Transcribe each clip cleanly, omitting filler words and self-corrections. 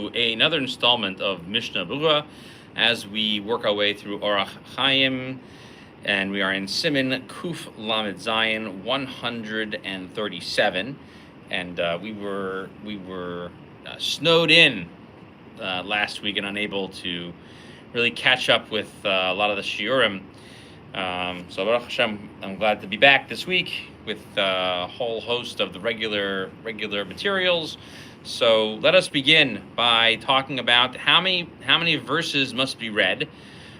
to another installment of Mishna Berurah as we work our way through Orach Chaim, and we are in Siman Kuf Lamed Zayin 137, and we were snowed in last week and unable to really catch up with a lot of the shiurim. So Baruch Hashem, I'm glad to be back this week with a whole host of the regular materials. So let us begin by talking about how many verses must be read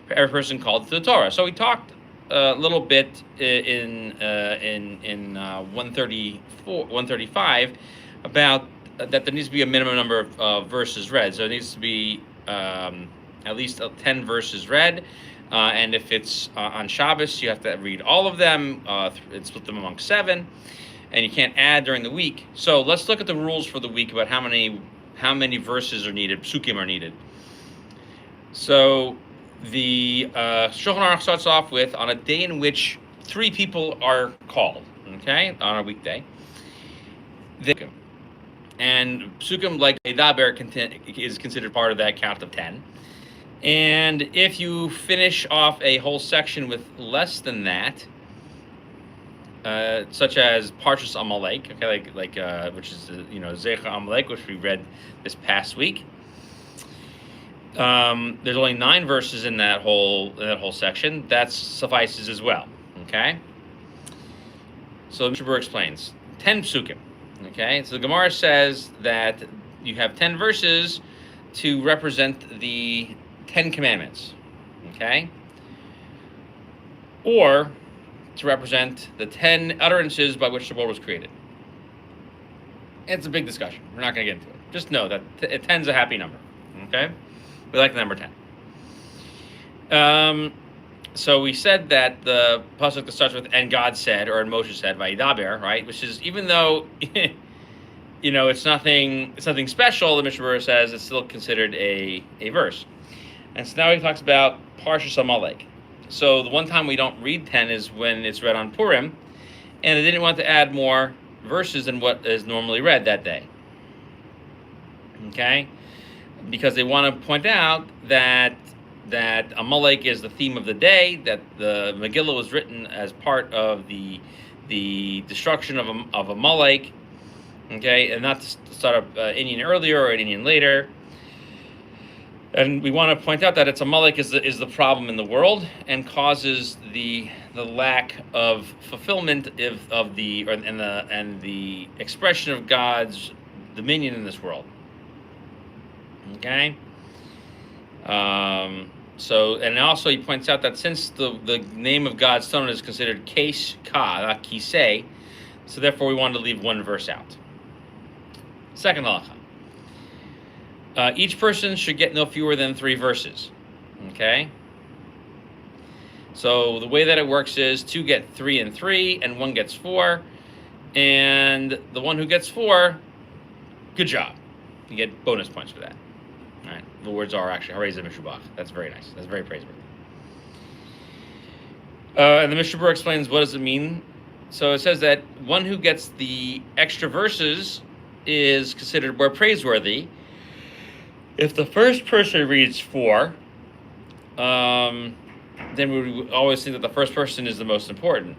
for every person called to the Torah. So we talked a little bit in 135 about that there needs to be a minimum number of verses read. So it needs to be at least 10 verses read. And if it's on Shabbos, you have to read all of them and split them among 7, and you can't add during the week. So let's look at the rules for the week about how many verses are needed, psukim are needed. So the Shulchan Aruch starts off with on a day in which 3 people are called, okay, on a weekday. And psukim like Eidaber is considered part of that count of 10. And if you finish off a whole section with less than that, such as Parshas Amalek, okay, like which is Zecha Amalek, which we read this past week. There's only 9 verses in that whole section. That suffices as well. Okay. So Berurah explains 10 psukim. Okay. So the Gemara says that you have 10 verses to represent the 10 commandments, okay? Or to represent the 10 utterances by which the world was created. It's a big discussion. We're not going to get into it. Just know that 10 is a happy number, okay? We like the number 10. So we said that the pasuk that starts with "and God said" or "and Moshe said" Vayidaber, right? Which is, even though it's nothing special, the Mishnah Berurah says it's still considered a verse. And so now he talks about Parshas Amalek. So the one time we don't read 10 is when it's read on Purim, and they didn't want to add more verses than what is normally read that day. Okay? Because they want to point out that Amalek is the theme of the day, that the Megillah was written as part of the destruction of Amalek, okay, and not to start up Indian earlier or Indian later. And we want to point out that Amalek is the problem in the world and causes the lack of fulfillment of the expression of God's dominion in this world. Okay. So, and also he points out that since the name of God's throne is considered Kesh Ka, not Kisei, so therefore we wanted to leave one verse out. Second halacha. Each person should get no fewer than 3 verses. Okay? So the way that it works is 2 get 3 and 3, and 1 gets 4. And the one who gets 4, good job. You get bonus points for that. All right. The words are actually Harei Mishubach. That's very nice. That's very praiseworthy. And the Mishnah Berurah explains what does it mean. So it says that one who gets the extra verses is considered more praiseworthy. If the first person reads 4, then we would always think that the first person is the most important.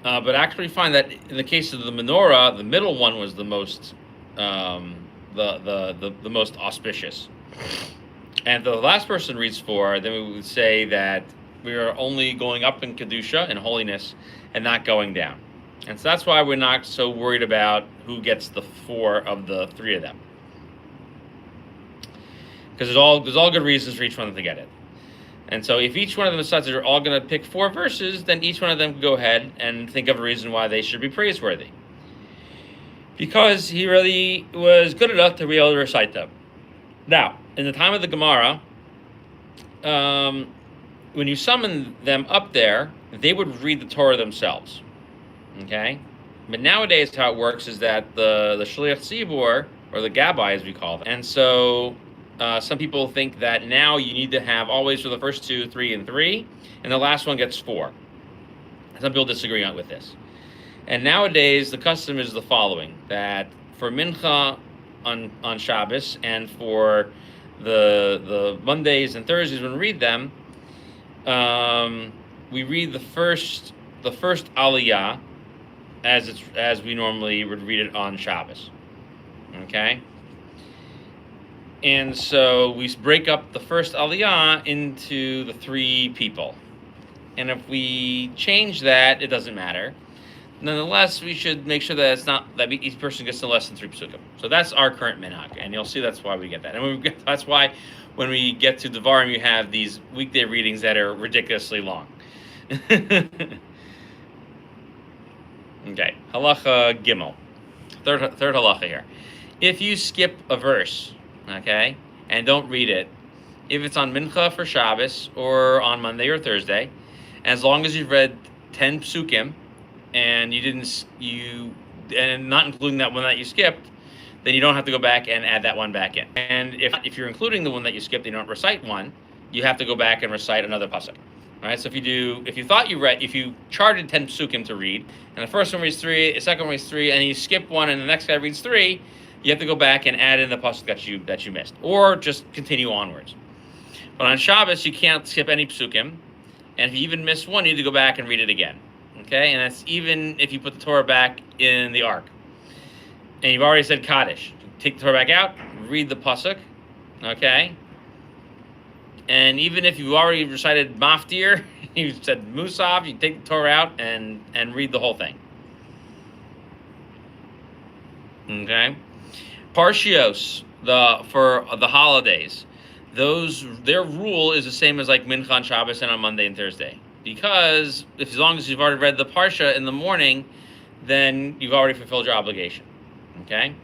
But actually find that in the case of the menorah, the middle one was the most the most auspicious. And if the last person reads 4, then we would say that we are only going up in kedusha and holiness and not going down. And so that's why we're not so worried about who gets the 4 of the 3 of them. Because there's all good reasons for each one of them to get it. And so if each one of them decides they're all going to pick 4 verses, then each one of them can go ahead and think of a reason why they should be praiseworthy. Because he really was good enough to be able to recite them. Now, in the time of the Gemara, when you summon them up there, they would read the Torah themselves. Okay? But nowadays how it works is that the Shliach Tzibur, or the Gabbai as we call them, and so some people think that now you need to have always for the first 2, 3, and 3, and the last one gets 4. Some people disagree with this. And nowadays, the custom is the following, that for Mincha, on Shabbos, and for the Mondays and Thursdays when we read them, we read the first Aliyah as we normally would read it on Shabbos. Okay. And so we break up the first Aliyah into the 3 people. And if we change that, it doesn't matter. Nonetheless, we should make sure that it's not that each person gets no less than 3 psukim. So that's our current minhag, and you'll see that's why we get that. And that's why when we get to Devarim, you have these weekday readings that are ridiculously long. Okay, halacha gimel, third halacha here. If you skip a verse, okay, and don't read it, if it's on mincha for Shabbos or on Monday or Thursday, as long as you've read 10 psukim, and and not including that one that you skipped, then you don't have to go back and add that one back in. And if you're including the one that you skipped and you don't recite one, you have to go back and recite another pasuk. All right. So if you charted 10 psukim to read, and the first one reads 3, the second one reads 3, and you skip one, and the next guy reads 3, you have to go back and add in the pasuk that you missed, or just continue onwards. But on Shabbos, you can't skip any psukim, and if you even miss one, you need to go back and read it again. Okay, and that's even if you put the Torah back in the Ark. And you've already said Kaddish. Take the Torah back out, read the pasuk, okay? And even if you've already recited Maftir, you said Musaf, you take the Torah out and read the whole thing. Okay? Parshios, for the holidays, their rule is the same as like Mincha on Shabbos and on Monday and Thursday. Because as long as you've already read the Parsha in the morning, then you've already fulfilled your obligation. Okay?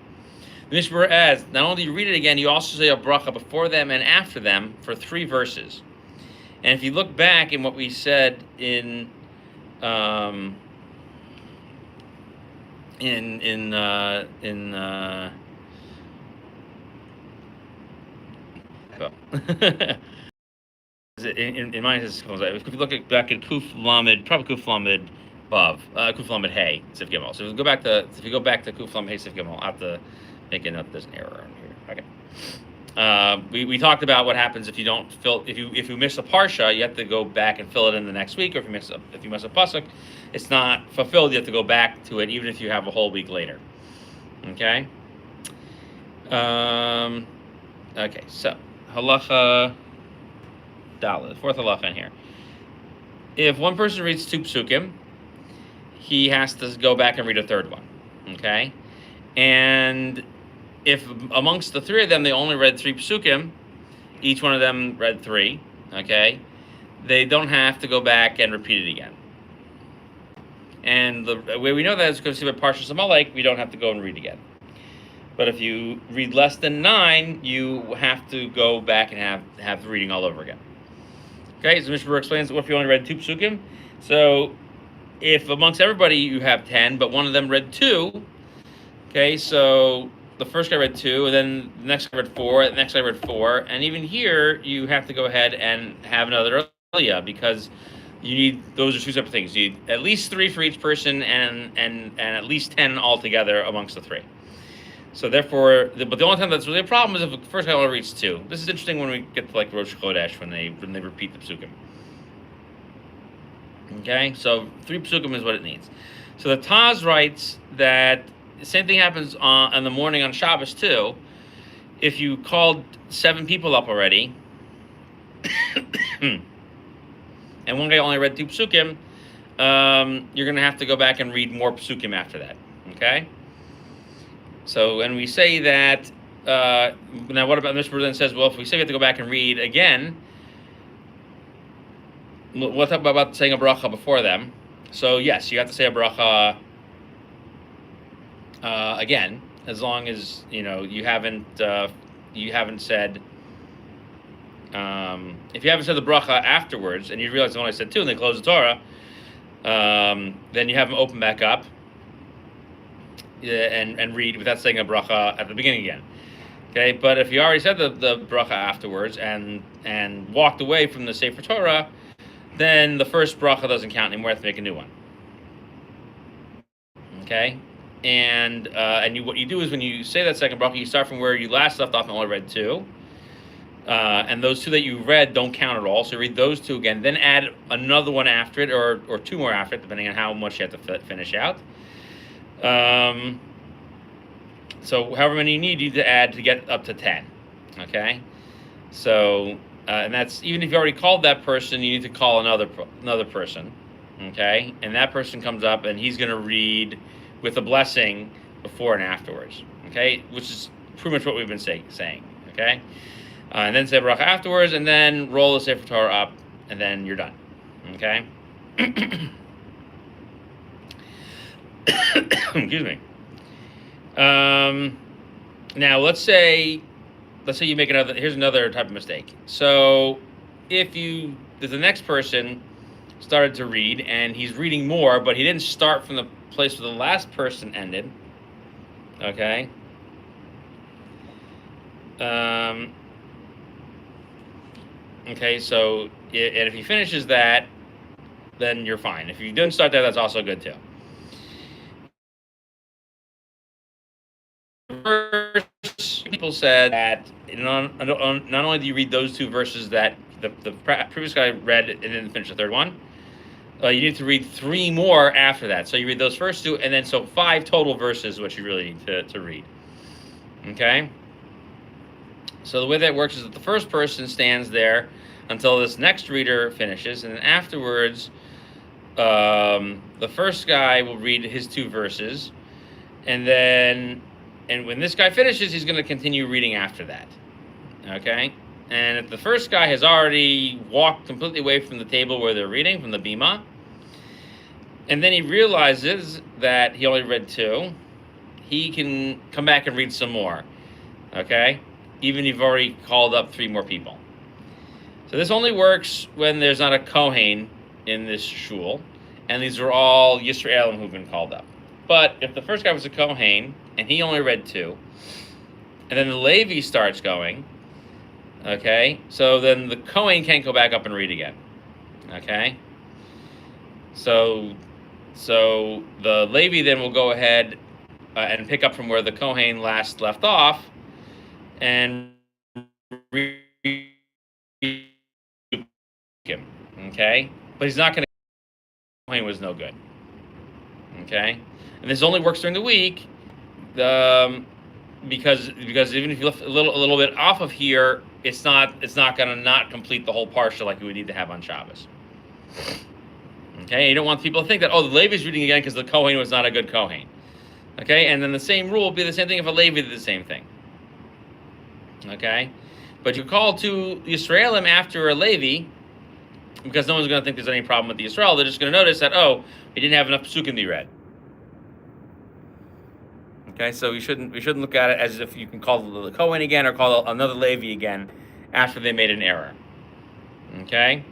The Mishna adds, not only do you read it again, you also say a bracha before them and after them for 3 verses. And if you look back in what we said in in mine, if you look back at Kuf Lamed, probably Kuf Lamed Vav, Kuf Lamed Hey, Sif Gimel. So if you go back to Kuf Lamed Hey, Sif Gimel, I'll have to make a note. There's an error in here. Okay. We talked about what happens if you don't fill if you miss a parsha, you have to go back and fill it in the next week. Or if you miss a pasuk, it's not fulfilled. You have to go back to it, even if you have a whole week later. Okay. Okay. So halacha. Daled, 4th halacha in here. If one person reads 2 psukim, he has to go back and read a 3rd one. Okay? And if amongst the 3 of them they only read 3 psukim, each one of them read 3, okay, they don't have to go back and repeat it again. And the way we know that is because we have Parshas Amalek, we don't have to go and read again. But if you read less than 9, you have to go back and have the reading all over again. Okay, so Mishna explains what if you only read 2 psukim. So if amongst everybody you have 10, but one of them read 2, okay, so the first guy read 2, and then the next guy read 4, and the next guy read 4, and even here you have to go ahead and have another aliyah because you need, those are 2 separate things. You need at least 3 for each person and at least 10 altogether amongst the 3. So therefore, but the only time that's really a problem is if the first guy only reads 2. This is interesting when we get to like Rosh Chodesh when they repeat the psukim. Okay, so 3 psukim is what it needs. So the Taz writes that the same thing happens in the morning on Shabbos too. If you called 7 people up already, and one guy only read 2 psukim, you're going to have to go back and read more psukim after that. Okay. So when we say that, now what about Mishna then says, well, if we say we have to go back and read again, we'll talk about saying a bracha before them. So yes, you have to say a bracha again, as long as you haven't said. If you haven't said the bracha afterwards, and you realize I only said 2, and they close the Torah, then you have them open back up. And read without saying a bracha at the beginning again. Okay, but if you already said the bracha afterwards and walked away from the Sefer Torah, then the first bracha doesn't count anymore. You have to make a new one. Okay, and what you do is when you say that second bracha, you start from where you last left off and only read 2. And those 2 that you read don't count at all. So read those 2 again, then add another one after it, or 2 more after it, depending on how much you have to finish out. So however many you need to add to get up to 10. Okay, so and that's even if you already called that person, you need to call another person. Okay, and that person comes up and he's going to read with a blessing before and afterwards. Okay, which is pretty much what we've been saying. Okay. And then say bracha afterwards, and then roll the Sefer Torah up, and then you're done. Okay? Excuse me. Now, let's say you make here's another type of mistake. So, if the next person started to read, and he's reading more, but he didn't start from the place where the last person ended, okay? Okay, so, and if he finishes that, then you're fine. If you didn't start there, that's also good too. First, people said that not only do you read those 2 verses that the previous guy read and then finish the third one, you need to read 3 more after that. So you read those first 2, and then so 5 total verses, which you really need to read. Okay? So the way that works is that the first person stands there until this next reader finishes, and then afterwards, the first guy will read his 2 verses, and when this guy finishes, he's going to continue reading after that. Okay? And if the first guy has already walked completely away from the table where they're reading, from the bima, and then he realizes that he only read 2, he can come back and read some more. Okay? Even if you've already called up 3 more people. So this only works when there's not a Kohen in this shul, and these are all Yisraelim who've been called up. But if the first guy was a Kohen, and he only read 2, and then the Levi starts going, okay, so then the Kohen can't go back up and read again. Okay? So the Levi then will go ahead and pick up from where the Kohen last left off, and read him, okay? But he's not going to. Kohen was no good, okay? And this only works during the week, because even if you lift a little bit off of here, it's not going to not complete the whole parsha like you would need to have on Shabbos. Okay, you don't want people to think that the Levi's reading again because the Kohen was not a good Kohen. Okay, and then the same rule would be the same thing if a Levi did the same thing. Okay, but you call 2 Yisraelim after a Levi because no one's going to think there's any problem with the Yisrael. They're just going to notice that we didn't have enough psukim to be read. Okay, so we shouldn't look at it as if you can call the Kohen again or call another Levi again after they made an error. Okay,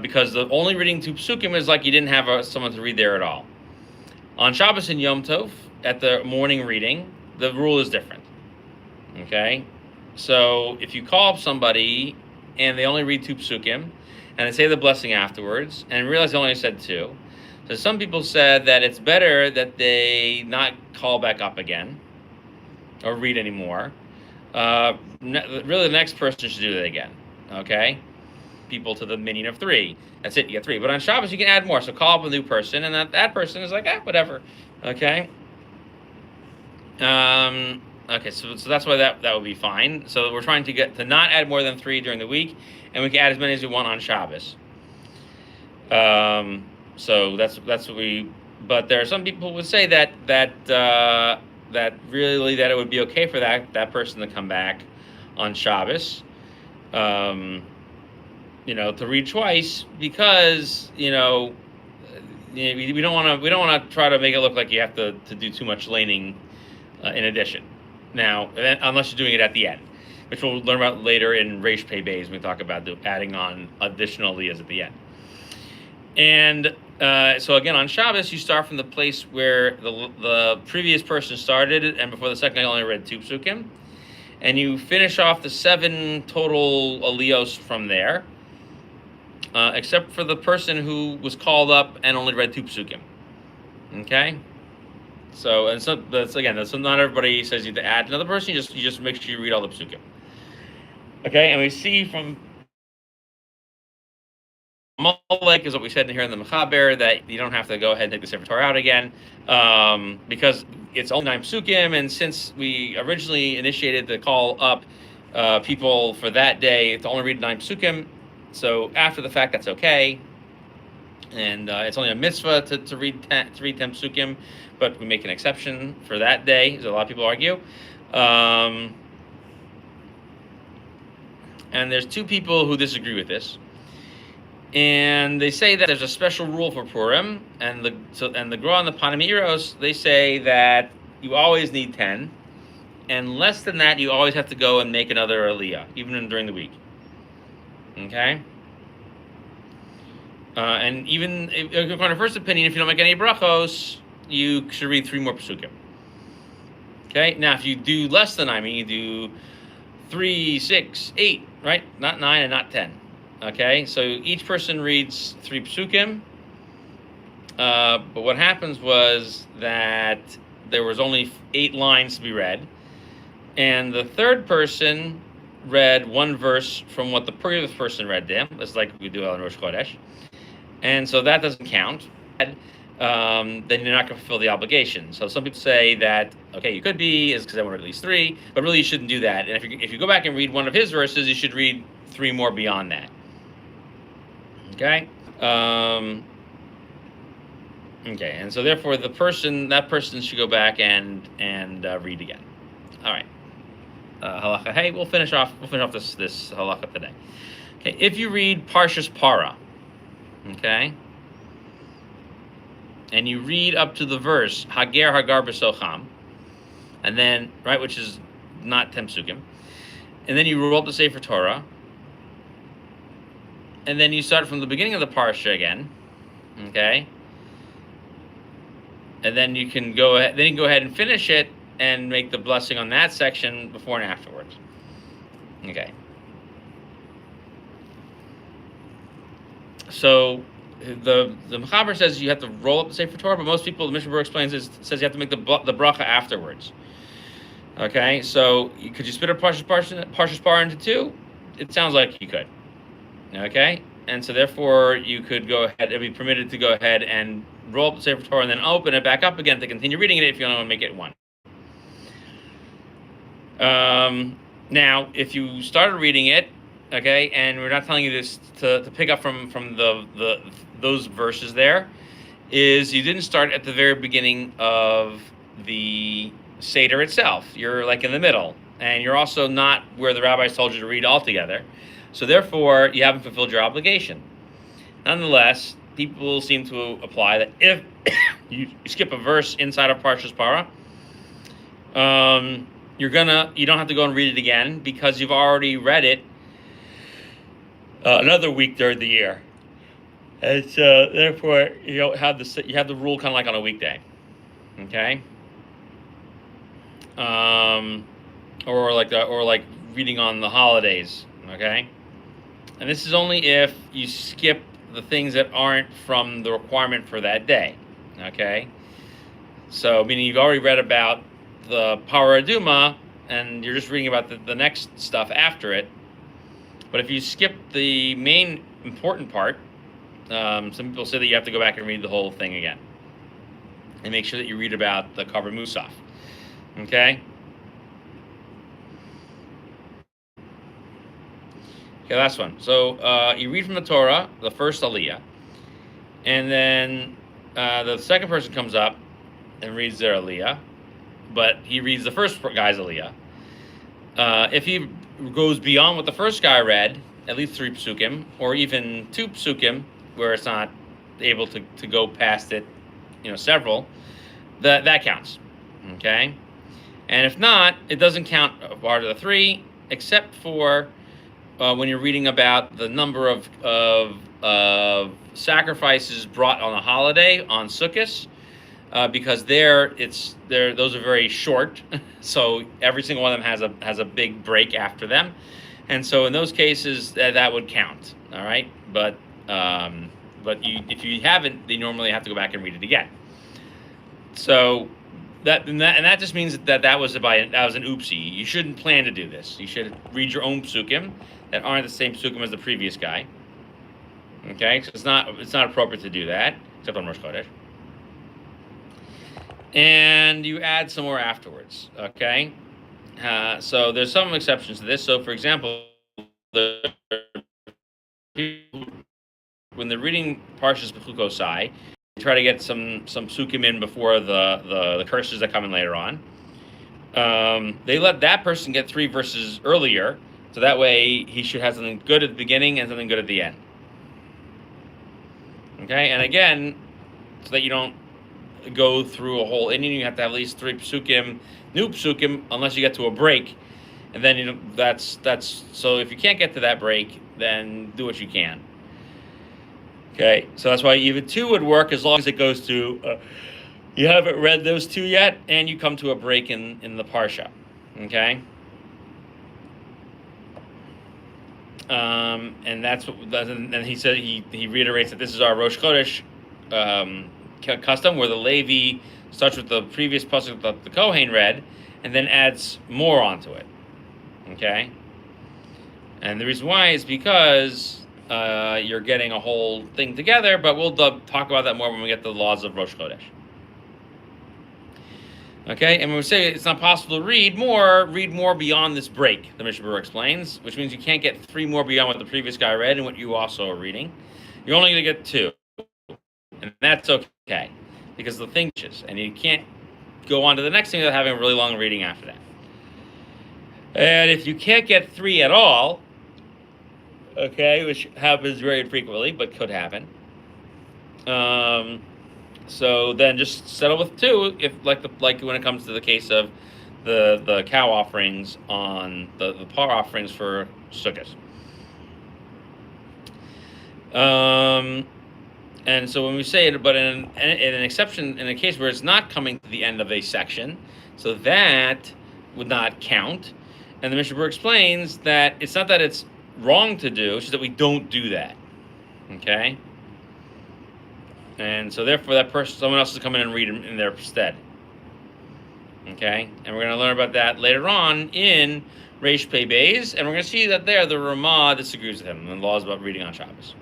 because the only reading 2 psukim is like you didn't have someone to read there at all. On Shabbos and Yom Tov, at the morning reading, the rule is different. Okay, so if you call up somebody and they only read 2 psukim and they say the blessing afterwards and realize they only said 2, so some people said that it's better that they not call back up again or read anymore. Really, the next person should do that again. Okay, people to the minion of 3. That's it. You get 3. But on Shabbos you can add more. So call up a new person, and that person is like, whatever. Okay. Okay, so that's why that would be fine. So we're trying to not add more than 3 during the week, and we can add as many as we want on Shabbos. So that's what we. But there are some people who would say that really that it would be okay for that person to come back on Shabbos, to read twice because we don't want to try to make it look like you have to do too much laning in addition. Now, unless you're doing it at the end, which we'll learn about later in Reish Pei Beis when we talk about adding on additional aliyahs at the end. And so again, on Shabbos, you start from the place where the previous person started, and before the second guy only read 2 psukim, and you finish off the 7 total aliyos from there, except for the person who was called up and only read 2 psukim. Okay? So so not everybody says you have to add another person. You just make sure you read all the psukim. Okay, and we see from Amalek is what we said here in the Mechaber, that you don't have to go ahead and take the Sefer Torah out again, because it's only 9 psukim, and since we originally initiated the call up people for that day to only read 9 psukim, so after the fact that's okay, and it's only a mitzvah to read 10 psukim, but we make an exception for that day, as a lot of people argue. And there's 2 people who disagree with this. And they say that there's a special rule for Purim, and the Gra and the Panamiros, they say that you always need 10, and less than that, you always have to go and make another aliyah, even during the week. Okay? And even according to first opinion, if you don't make any brachos, you should read 3 more psukim. Okay? Now, if you do less than 9, you do 3, 6, 8, right? Not 9 and not 10. Okay, so each person reads 3 psukim, but what happens was that there was only 8 lines to be read, and the third person read 1 verse from what the previous person read them. That's like we do on Rosh Chodesh, and so that doesn't count. Then you're not going to fulfill the obligation. So some people say that, okay, you could be, is because I wanted at least 3, but really you shouldn't do that. And if you go back and read one of his verses, you should read 3 more beyond that. Okay. Okay, and so therefore that person should go back and read again. All right. Halacha. Hey, we'll finish off this halacha today. Okay, if you read Parshas Para, okay, and you read up to the verse Hager Hagar B'Socham, and then which is not 10 psukim, and then you roll up the Sefer Torah. And then you start from the beginning of the parsha again, okay? And then you can go ahead. Then you can go ahead and finish it and make the blessing on that section before and afterwards. Okay. So the Mechaber says you have to roll up the Sefer Torah, but most people, the Mishnah explains, says you have to make the bracha afterwards. Okay. So could you split up Parshas Par into 2? It sounds like you could. Okay, and so therefore you could go ahead, it'd be permitted to go ahead and roll up the Sefer Torah and then open it back up again to continue reading it if you want to make it 1. Now, if you started reading it, okay, and we're not telling you this to pick up from those verses there, is you didn't start at the very beginning of the Seder itself. You're like in the middle, and you're also not where the rabbis told you to read altogether. So therefore, you haven't fulfilled your obligation. Nonetheless, people seem to apply that if you skip a verse inside of Parshas Para, you don't have to go and read it again because you've already read it another week during the year, and so therefore you don't have you have the rule kind of like on a weekday, okay? Or like reading on the holidays, okay? And this is only if you skip the things that aren't from the requirement for that day, okay? So, meaning you've already read about the Parah Aduma, and you're just reading about the next stuff after it. But if you skip the main important part, some people say that you have to go back and read the whole thing again. And make sure that you read about the Karban Musaf, okay? Okay, last one. So you read from the Torah, the first aliyah, and then the second person comes up and reads their aliyah, but he reads the first guy's aliyah. If he goes beyond what the first guy read, at least 3 psukim, or even 2 psukim, where it's not able to go past it, several, that counts, okay? And if not, it doesn't count part of the 3, except for when you're reading about the number of sacrifices brought on a holiday on Sukkot, because those are very short, so every single one of them has a big break after them, and so in those cases that would count. All right, but if you haven't, they normally have to go back and read it again. So that just means that was an oopsie. You shouldn't plan to do this. You should read your own psukim that aren't the same psukim as the previous guy. Okay, so it's not appropriate to do that except on Rosh Chodesh. And you add some more afterwards. Okay, so there's some exceptions to this. So, for example, when they're reading Parshas B'chukosai, they try to get some psukim in before the curses that come in later on. They let that person get 3 verses earlier, so that way he should have something good at the beginning and something good at the end. Okay, and again, so that you don't go through a whole inyan, you have to have at least 3 psukim, new psukim, unless you get to a break, and then that's so if you can't get to that break, then do what you can. Okay, so that's why even 2 would work as long as it goes to, you haven't read those 2 yet, and you come to a break in the Parsha, okay? And that's what, and he said, he reiterates that this is our Rosh Chodesh custom, where the Levi starts with the previous pasuk that the Kohen read, and then adds more onto it, okay? And the reason why is because you're getting a whole thing together, but we'll talk about that more when we get to the laws of Rosh Chodesh. Okay, and when we say it's not possible to read more beyond this break, the Mishna explains, which means you can't get 3 more beyond what the previous guy read and what you also are reading. You're only going to get 2, and that's okay, because the thing is, and you can't go on to the next thing without having a really long reading after that. And if you can't get 3 at all, okay, which happens very infrequently, but could happen. So then just settle with 2, if like when it comes to the case of the cow offerings on the par offerings for Sukkot. And so when we say it, but in an exception, in a case where it's not coming to the end of a section, so that would not count. And the Mishna explains that it's not that it's wrong to do, it's just that we don't do that. Okay? And so therefore that person, someone else is coming in and read in their stead. Okay? And we're going to learn about that later on in Reish Pei Beis, and we're going to see that there the Ramah disagrees with him and the laws about reading on Shabbos.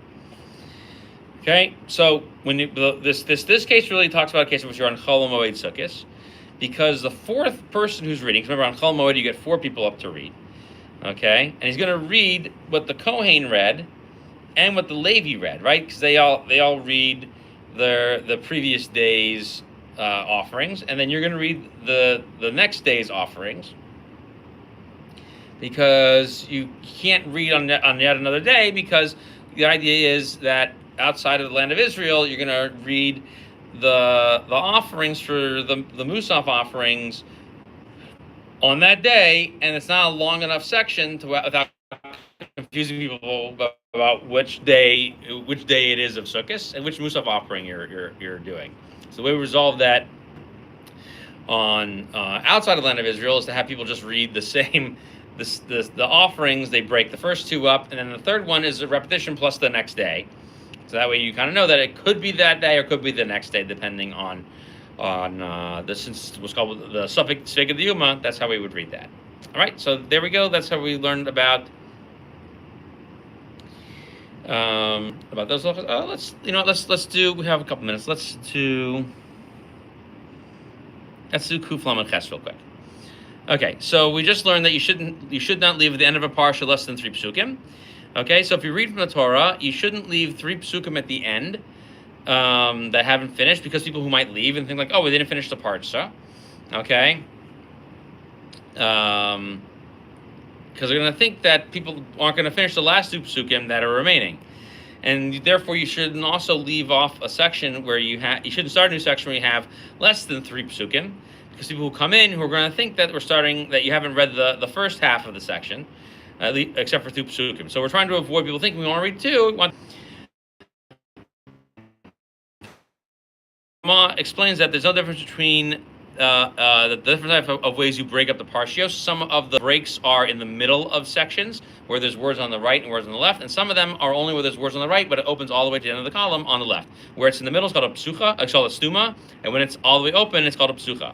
Okay? So when this case really talks about a case in which you're on Chol Moed Sukkos, because the 4th person who's reading, because remember on Chol Moed you get 4 people up to read. Okay? And he's going to read what the Kohen read and what the Levi read, right? Because they all read the previous day's offerings, and then you're going to read the next day's offerings, because you can't read on yet another day, because the idea is that outside of the land of Israel, you're going to read the offerings for the Musaf offerings on that day, and it's not a long enough section without confusing people about which day it is of Sukkot and which Musaf offering you're doing. So the way we resolve that on outside of the land of Israel is to have people just read the same the offerings. They break the first 2 up, and then the third one is a repetition plus the next day. So that way you kind of know that it could be that day or could be the next day, depending on since what's called the suffix Svega de Yuma. That's how we would read that. All right, so there we go. That's how we learned about those. Let's do. We have a couple minutes. Let's do Kuf Lamed Ches real quick. Okay, so we just learned that you should not leave at the end of a parsha less than 3 psukim. Okay, so if you read from the Torah, you shouldn't leave 3 psukim at the end that haven't finished, because people who might leave and think like, oh, we didn't finish the parsha. Okay. Because they're going to think that people aren't going to finish the last 2 psukim that are remaining. And therefore, you shouldn't also leave off a section where you shouldn't start a new section where you have less than 3 psukim, because people who come in who are going to think that that you haven't read the first half of the section, except for 2 psukim. So we're trying to avoid people thinking we want to read 2. Explains that there's no difference between the different type of ways you break up the parshios. Some of the breaks are in the middle of sections, where there's words on the right and words on the left, and some of them are only where there's words on the right, but it opens all the way to the end of the column on the left. Where it's in the middle, it's called a psucha, it's called a stuma, and when it's all the way open, it's called a psucha.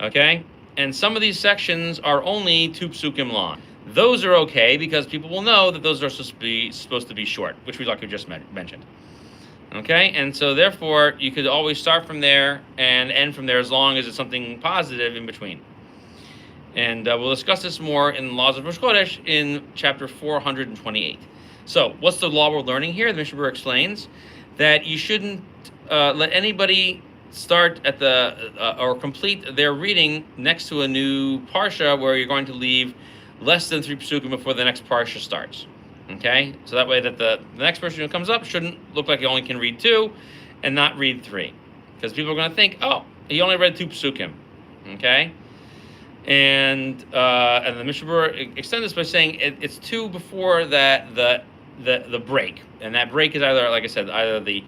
Okay? And some of these sections are only 2 psukim long. Those are okay because people will know that those are supposed to be short, which we just mentioned. Okay? And so therefore, you could always start from there and end from there as long as it's something positive in between. And we'll discuss this more in the Laws of Rosh Chodesh in chapter 428. So, what's the law we're learning here? The Mishnah explains that you shouldn't let anybody start at or complete their reading next to a new parsha where you're going to leave less than 3 psukim before the next parsha starts. Okay, so that way that the next person who comes up shouldn't look like he only can read 2 and not read 3, because people are going to think, oh, he only read 2 psukim. Okay. And the Mishnah extends this by saying it's 2 before the break, and that break is either, like I said, either the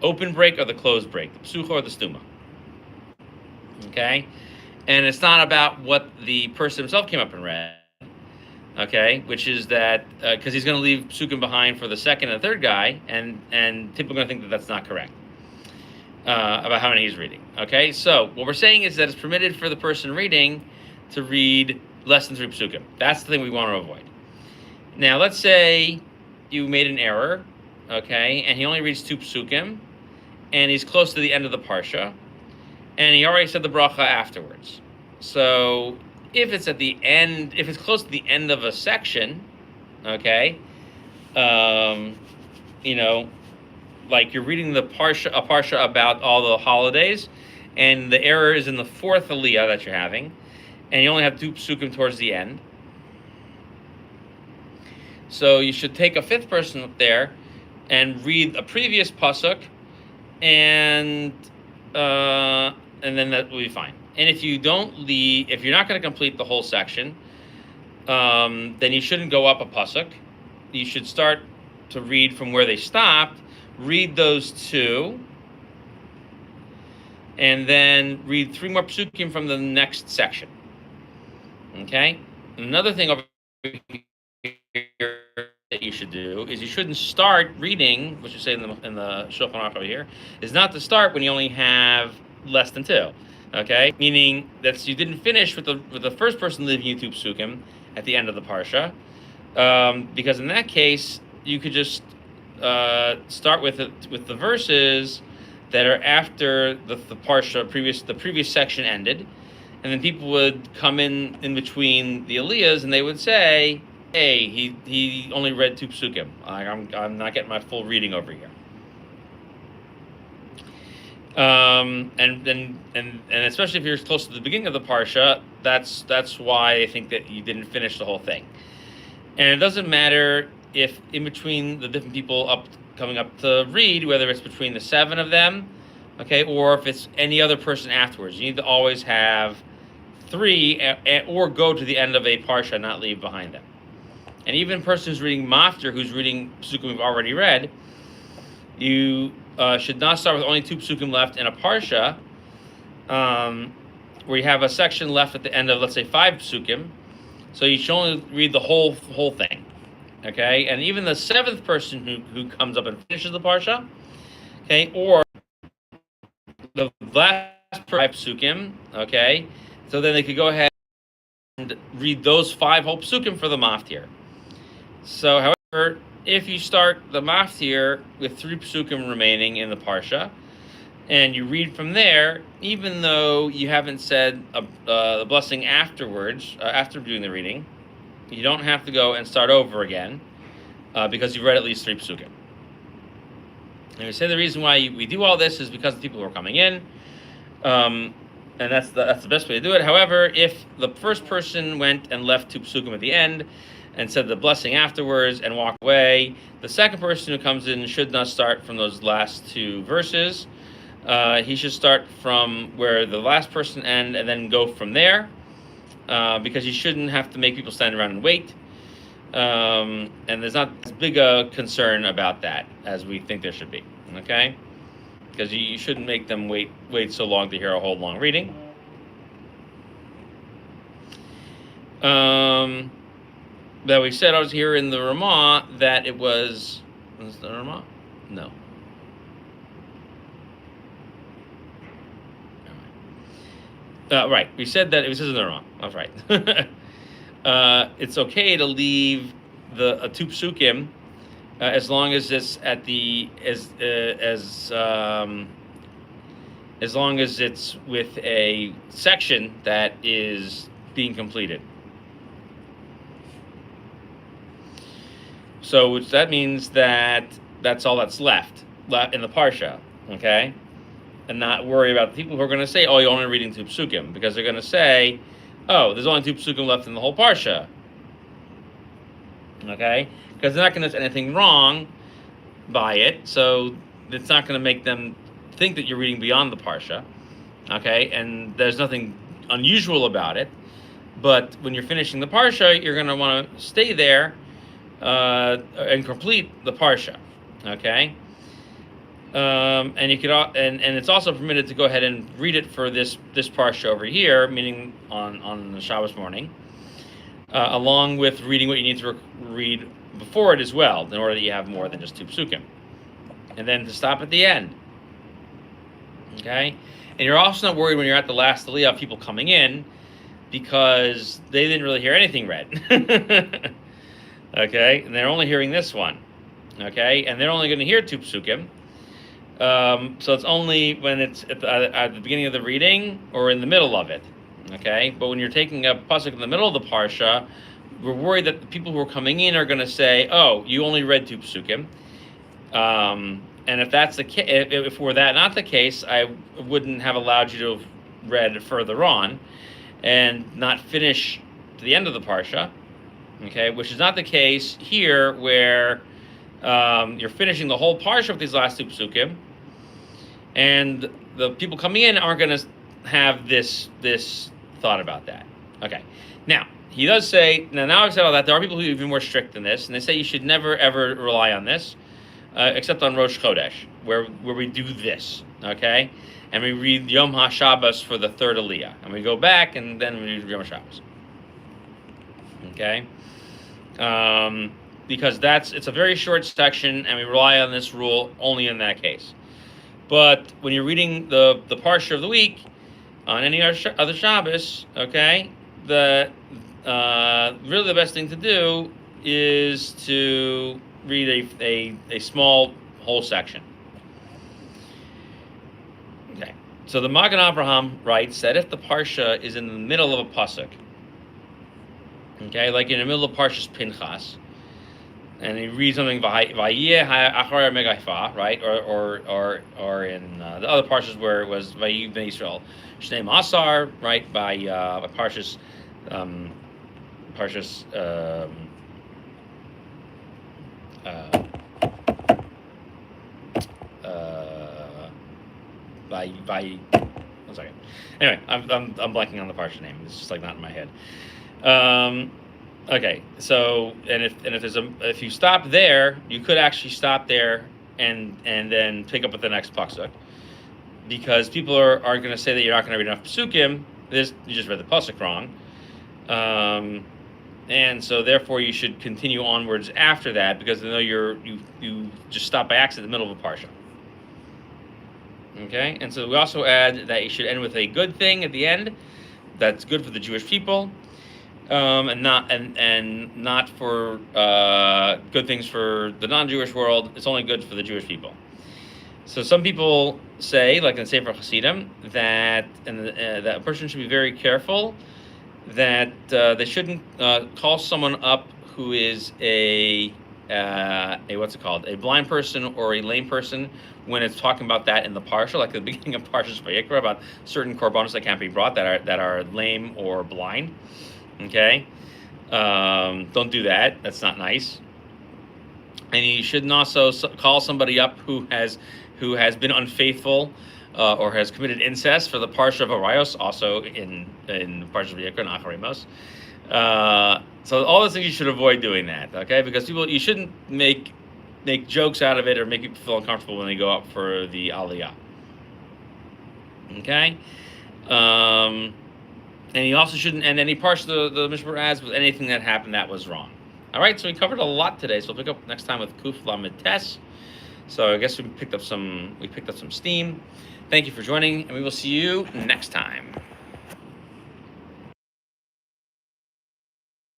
open break or the closed break, the psucha or the stuma. Okay, and it's not about what the person himself came up and read. Okay, which is that because he's going to leave psukim behind for the second and third guy, and people are going to think that that's not correct about how many he's reading. Okay, so what we're saying is that it's permitted for the person reading to read less than 3 psukim. That's the thing we want to avoid. Now, let's say you made an error, okay, and he only reads 2 psukim, and he's close to the end of the parsha, and he already said the bracha afterwards. So, if it's at the end, if it's close to the end of a section, okay, like you're reading a parsha about all the holidays, and the error is in the 4th aliyah that you're having, and you only have 2 psukim towards the end. So you should take a 5th person up there and read a previous pasuk, and then that will be fine. And if you're not going to complete the whole section, then you shouldn't go up a pasuk. You should start to read from where they stopped, read those 2, and then read 3 more psukim from the next section. Okay? Another thing over here that you should do is you shouldn't start reading, which you say in the Shulchan Aruch over here, is not to start when you only have less than 2. Okay? Meaning that you didn't finish with the first person leaving you 2 psukim at the end of the parsha, because in that case you could just start with the verses that are after the parsha the previous section ended. And then people would come in between the aliyahs, and they would say, "Hey, he only read 2 psukim. I'm not getting my full reading over here." And especially if you're close to the beginning of the parsha, that's why I think that you didn't finish the whole thing. And it doesn't matter if in between the different people coming up to read, whether it's between the 7 of them, okay, or if it's any other person afterwards. You need to always have 3, or go to the end of a parsha, not leave behind them. And even a person who's reading maftir, who's reading psukim we've already read, you should not start with only 2 psukim left in a parsha, where you have a section left at the end of, let's say, 5 psukim. So you should only read the whole thing, okay? And even the 7th person who comes up and finishes the parsha, okay, or the last 5 psukim, okay, so then they could go ahead and read those 5 whole psukim for the maftir. So, however, if you start the maftir with 3 psukim remaining in the parsha, and you read from there, even though you haven't said the blessing afterwards, after doing the reading, you don't have to go and start over again, because you've read at least 3 psukim. And we say the reason why we do all this is because the people who are coming in, and that's the best way to do it. However, if the first person went and left 2 psukim at the end and said the blessing afterwards and walked away, the second person who comes in should not start from those last 2 verses. He should start from where the last person ended and then go from there, because you shouldn't have to make people stand around and wait. And there's not as big a concern about that as we think there should be, okay? Because you shouldn't make them wait so long to hear a whole long reading. That we said I was here in the Ramah that it was the Ramah? No. Right. We said that it was in the wrong. That's right. It's okay to leave the two psukim as long as it's at the as long as it's with a section that is being completed. So that means that that's all that's left in the parsha, okay? And not worry about the people who are going to say, "Oh, you're only reading two psukim," because they're going to say, "Oh, there's only two psukim left in the whole parsha." Okay, because they're not going to say anything wrong by it, so it's not going to make them think that you're reading beyond the parsha. Okay, and there's nothing unusual about it. But when you're finishing the parsha, you're going to want to stay there and complete the parsha. Okay. And you could, and it's also permitted to go ahead and read it for this parsha over here, meaning on the Shabbos morning, along with reading what you need to read before it as well, in order that you have more than just two psukim, and then to stop at the end. Okay, and you're also not worried when you're at the last aliyah of people coming in, because they didn't really hear anything read. Okay, and they're only hearing this one. Okay, and they're only going to hear two psukim. So it's only when it's at the beginning of the reading or in the middle of it, okay? But when you're taking a pasuk in the middle of the parsha, we're worried that the people who are coming in are going to say, "Oh, you only read two psukim." And if that's the case, if were that not the case, I wouldn't have allowed you to have read further on and not finish to the end of the parsha, okay? Which is not the case here, where you're finishing the whole parsha with these last two psukim, and the people coming in aren't going to have this thought about that. Okay. Now, he does say, now I've said all that, there are people who are even more strict than this, and they say you should never, ever rely on this, except on Rosh Chodesh, where we do this, okay? And we read Yom HaShabbos for the third aliyah, and we go back, and then we read Yom HaShabbos. Okay? Because it's a very short section, and we rely on this rule only in that case. But when you're reading the parsha of the week on any other Shabbos, okay, really the best thing to do is to read a small whole section. Okay, so the Magen Avraham writes that if the parsha is in the middle of a pasuk, okay, like in the middle of Parshas Pinchas, and he reads something Vayeh Achar Megaifa, right, or in the other parshas where it was Vayeh Ben Yisrael Shnei Masar, right, by Parshas by one second. Anyway, I'm blanking on the parsha name. It's just like not in my head. Okay, so if you stop there, you could actually stop there and then pick up with the next pasuk, because people are going to say that you're not going to read enough psukim. You just read the pasuk wrong, and so therefore you should continue onwards after that, because they know you just stop by accident in the middle of a parsha. Okay, and so we also add that you should end with a good thing at the end. That's good for the Jewish people. And not for good things for the non-Jewish world. It's only good for the Jewish people. So some people say, like in Sefer Hasidim, that that a person should be very careful that they shouldn't call someone up who is a what's it called, a blind person or a lame person, when it's talking about that in the parsha, like at the beginning of Parshas Vayikra, about certain korbanos that can't be brought that are lame or blind. Okay, don't do that. That's not nice. And you shouldn't also call somebody up who has been unfaithful or has committed incest for the parsha of Arayos, also in Parshas Vayikra and Acharemos. So all those things, you should avoid doing that. Okay, because you shouldn't make jokes out of it or make people feel uncomfortable when they go up for the aliyah. Okay. And you also shouldn't end any parts of the Mishna adds with anything that happened that was wrong. All right, so we covered a lot today. So we'll pick up next time with Kuf Lamed Tes. So I guess we picked up some steam. Thank you for joining, and we will see you next time.